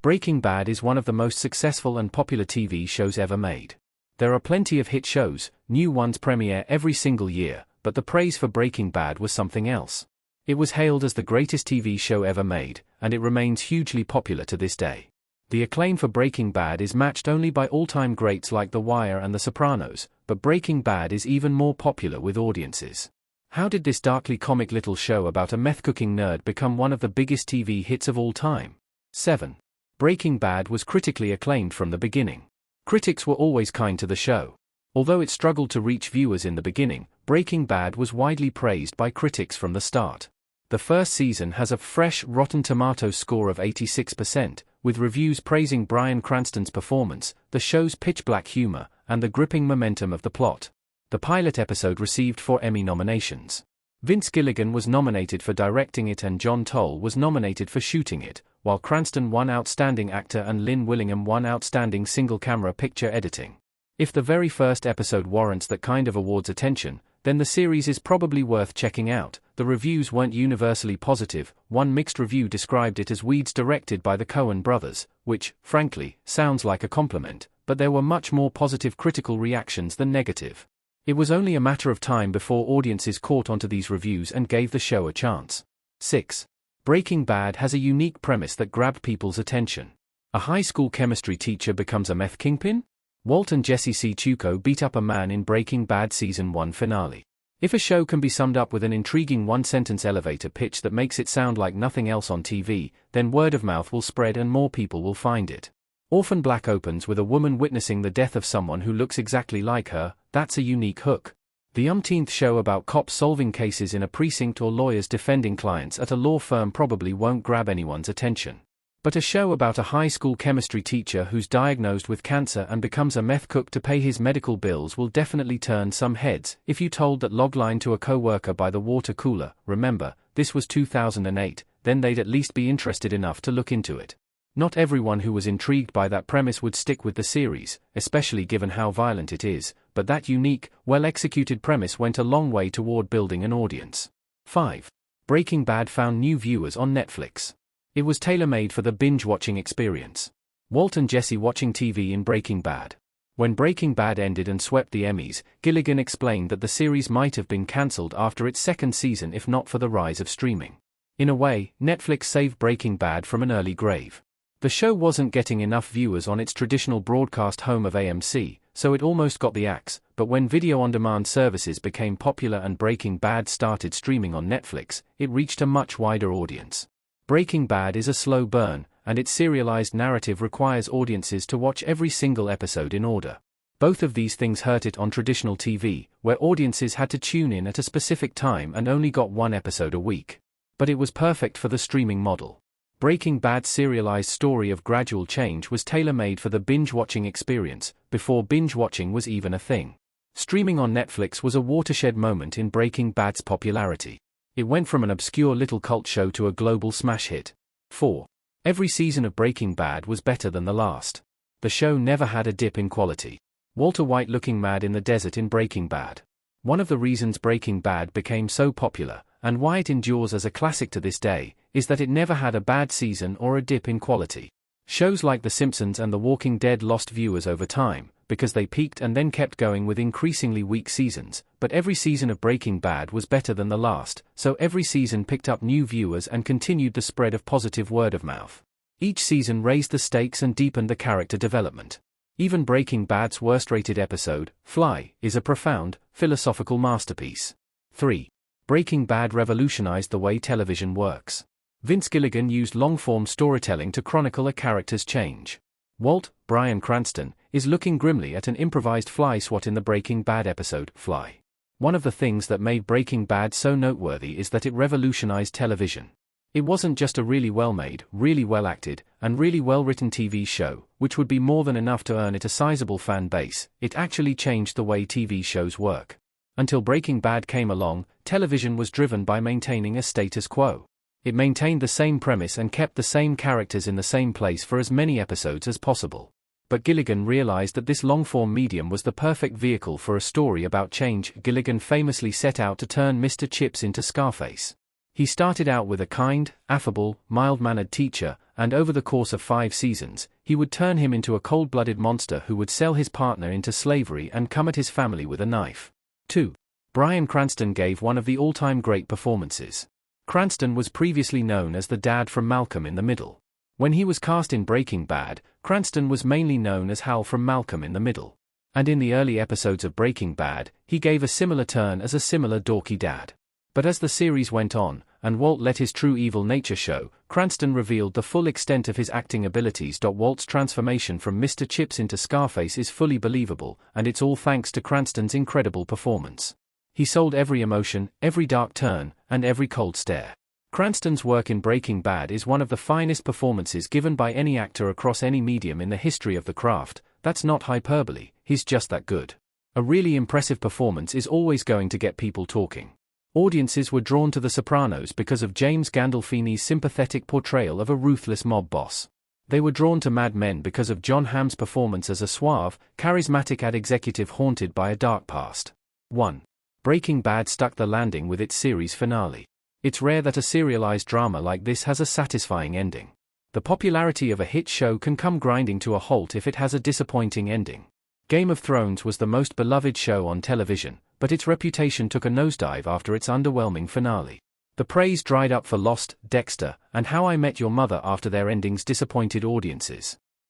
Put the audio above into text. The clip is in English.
Breaking Bad is one of the most successful and popular TV shows ever made. There are plenty of hit shows, new ones premiere every single year, but the praise for Breaking Bad was something else. It was hailed as the greatest TV show ever made, and it remains hugely popular to this day. The acclaim for Breaking Bad is matched only by all-time greats like The Wire and The Sopranos, but Breaking Bad is even more popular with audiences. How did this darkly comic little show about a meth-cooking nerd become one of the biggest TV hits of all time? 7. Breaking Bad was critically acclaimed from the beginning. Critics were always kind to the show. Although it struggled to reach viewers in the beginning, Breaking Bad was widely praised by critics from the start. The first season has a fresh Rotten Tomatoes score of 86%, with reviews praising Bryan Cranston's performance, the show's pitch-black humor, and the gripping momentum of the plot. The pilot episode received 4 Emmy nominations. Vince Gilligan was nominated for directing it and John Toll was nominated for shooting it, while Cranston won Outstanding Actor and Lynn Willingham won Outstanding Single-Camera Picture Editing. If the very first episode warrants that kind of award's attention, then the series is probably worth checking out. The reviews weren't universally positive. One mixed review described it as weeds directed by the Coen brothers, which, frankly, sounds like a compliment, but there were much more positive critical reactions than negative. It was only a matter of time before audiences caught onto these reviews and gave the show a chance. 6. Breaking Bad has a unique premise that grabbed people's attention. A high school chemistry teacher becomes a meth kingpin? Walt and Jesse C. Tuco beat up a man in Breaking Bad Season 1 finale. If a show can be summed up with an intriguing one-sentence elevator pitch that makes it sound like nothing else on TV, then word of mouth will spread and more people will find it. Orphan Black opens with a woman witnessing the death of someone who looks exactly like her. That's a unique hook. The umpteenth show about cops solving cases in a precinct or lawyers defending clients at a law firm probably won't grab anyone's attention. But a show about a high school chemistry teacher who's diagnosed with cancer and becomes a meth cook to pay his medical bills will definitely turn some heads. If you told that logline to a co-worker by the water cooler, remember, this was 2008, then they'd at least be interested enough to look into it. Not everyone who was intrigued by that premise would stick with the series, especially given how violent it is, but that unique, well-executed premise went a long way toward building an audience. 5. Breaking Bad found new viewers on Netflix. It was tailor-made for the binge-watching experience. Walt and Jesse watching TV in Breaking Bad. When Breaking Bad ended and swept the Emmys, Gilligan explained that the series might have been cancelled after its second season if not for the rise of streaming. In a way, Netflix saved Breaking Bad from an early grave. The show wasn't getting enough viewers on its traditional broadcast home of AMC, so it almost got the axe, but when video-on-demand services became popular and Breaking Bad started streaming on Netflix, it reached a much wider audience. Breaking Bad is a slow burn, and its serialized narrative requires audiences to watch every single episode in order. Both of these things hurt it on traditional TV, where audiences had to tune in at a specific time and only got one episode a week. But it was perfect for the streaming model. Breaking Bad's serialized story of gradual change was tailor-made for the binge-watching experience, before binge-watching was even a thing. Streaming on Netflix was a watershed moment in Breaking Bad's popularity. It went from an obscure little cult show to a global smash hit. 4. Every season of Breaking Bad was better than the last. The show never had a dip in quality. Walter White looking mad in the desert in Breaking Bad. One of the reasons Breaking Bad became so popular, and why it endures as a classic to this day, is that it never had a bad season or a dip in quality. Shows like The Simpsons and The Walking Dead lost viewers over time, because they peaked and then kept going with increasingly weak seasons, but every season of Breaking Bad was better than the last, so every season picked up new viewers and continued the spread of positive word of mouth. Each season raised the stakes and deepened the character development. Even Breaking Bad's worst-rated episode, Fly, is a profound, philosophical masterpiece. 3. Breaking Bad revolutionized the way television works. Vince Gilligan used long-form storytelling to chronicle a character's change. Walt, Bryan Cranston, is looking grimly at an improvised fly swat in the Breaking Bad episode, Fly. One of the things that made Breaking Bad so noteworthy is that it revolutionized television. It wasn't just a really well-made, really well-acted, and really well-written TV show, which would be more than enough to earn it a sizable fan base. It actually changed the way TV shows work. Until Breaking Bad came along, television was driven by maintaining a status quo. It maintained the same premise and kept the same characters in the same place for as many episodes as possible. But Gilligan realized that this long-form medium was the perfect vehicle for a story about change. Gilligan famously set out to turn Mr. Chips into Scarface. He started out with a kind, affable, mild-mannered teacher, and over the course of 5 seasons, he would turn him into a cold-blooded monster who would sell his partner into slavery and come at his family with a knife. 2. Bryan Cranston gave one of the all-time great performances. Cranston was previously known as the dad from Malcolm in the Middle. When he was cast in Breaking Bad, Cranston was mainly known as Hal from Malcolm in the Middle. And in the early episodes of Breaking Bad, he gave a similar turn as a similar dorky dad. But as the series went on, and Walt let his true evil nature show, Cranston revealed the full extent of his acting abilities. Walt's transformation from Mr. Chips into Scarface is fully believable, and it's all thanks to Cranston's incredible performance. He sold every emotion, every dark turn, and every cold stare. Cranston's work in Breaking Bad is one of the finest performances given by any actor across any medium in the history of the craft. That's not hyperbole, he's just that good. A really impressive performance is always going to get people talking. Audiences were drawn to The Sopranos because of James Gandolfini's sympathetic portrayal of a ruthless mob boss. They were drawn to Mad Men because of Jon Hamm's performance as a suave, charismatic ad executive haunted by a dark past. 1. Breaking Bad stuck the landing with its series finale. It's rare that a serialized drama like this has a satisfying ending. The popularity of a hit show can come grinding to a halt if it has a disappointing ending. Game of Thrones was the most beloved show on television, but its reputation took a nosedive after its underwhelming finale. The praise dried up for Lost, Dexter, and How I Met Your Mother after their endings disappointed audiences.